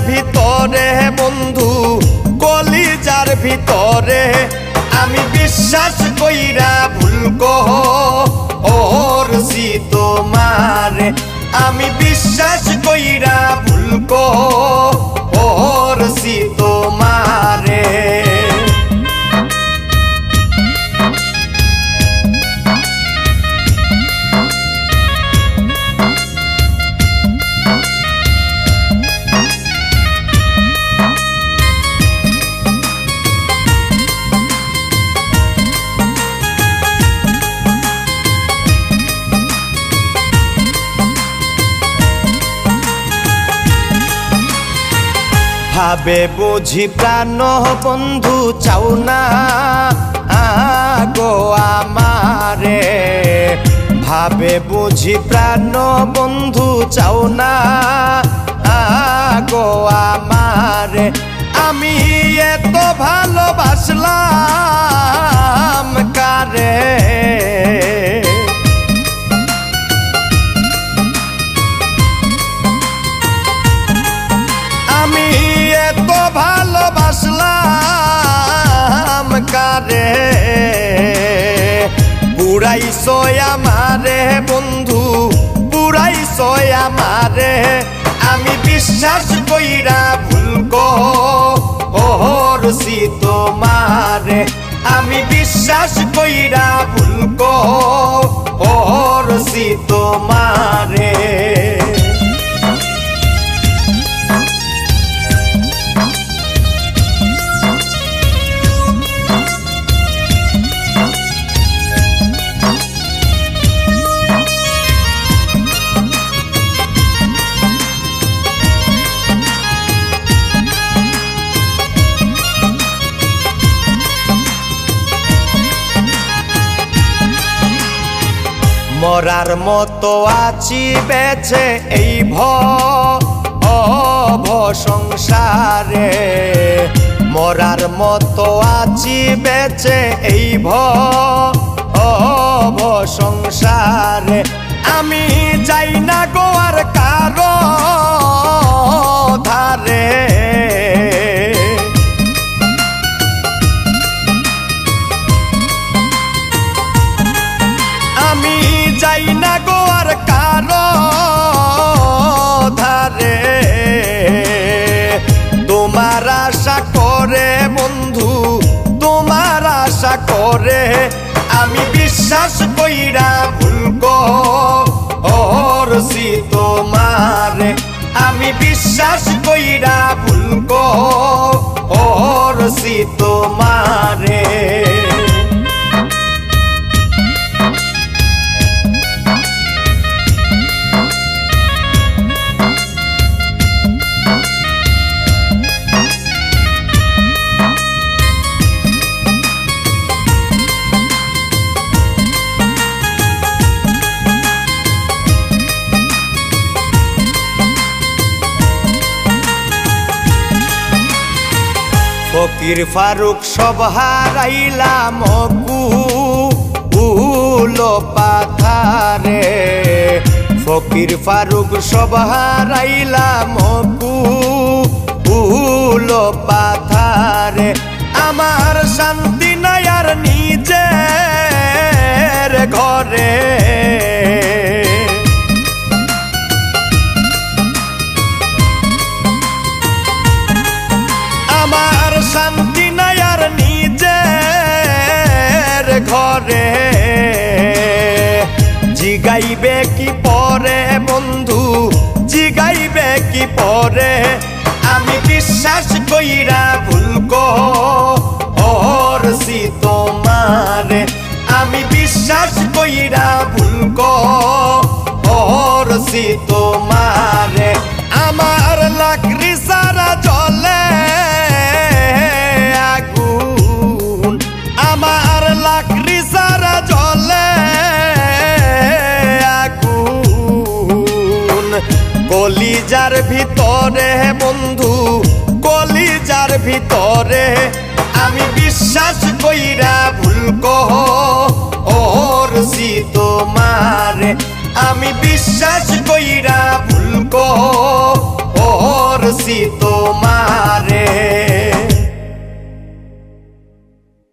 ভিতরে বন্ধু কলিজার ভিতরে আমি বিশ্বাস কইরা ভুল কহ ওরছি তোমারে আমি বিশ্বাস কইরা ভুল কহ ওরছি তোমারে ভাবে বুঝি প্রাণ বন্ধু চাও না আগো আমারে ভাবে বুঝি প্রাণ বন্ধু চাও না আগো আমারে আমি এত ভালোবাসলাম কারে আমি এত ভালোবাসলাম কারে পুরাইছো আমারে বন্ধু পুরাইছো আমারে আমি বিশ্বাস কইরা ভুল করছি তোমারে আমি বিশ্বাস কইরা ভুল করছি তোমারে মরার মতো আছি বেঁচে এই ভব সংসারে মরার মতো আছি বেঁচে এই ভব সংসারে আমি যাই না গোয়ার কারো ধারে আমি যাই না গোয়ার কারো ধারে তোমার আশা করে বন্ধু তোমার আশা করে আমি বিশ্বাস কইরা ভুল করছি তোমারে আমি বিশ্বাস কইরা ভুল করছি তোমারে ফকির ফারুক সব হারাইলাম কুল পাথারে ফকির ফারুক সব হারাইলাম কুল পাথারে আমার শান্তি নাই আর নিজের ঘরে আমার শান্তি নাই আর নিজের ঘরে জিগাইবে কি পরে বন্ধু জিগাইবে কি পরে আমি বিশ্বাস কইরা ভুল করছি তোমারে আমি বিশ্বাস কইরা ভুল করছি তোমারে আমার লাকড়ি সারা জলে আগুন আমার লাকড়ি সারা জলে আগুন কলিজার ভিতরে বন্ধু কলিজার ভিতরে আমি বিশ্বাস কইরা ভুল করছি তোমারে আমি বিশ্বাস কইরা ভুল করছি পরিচিত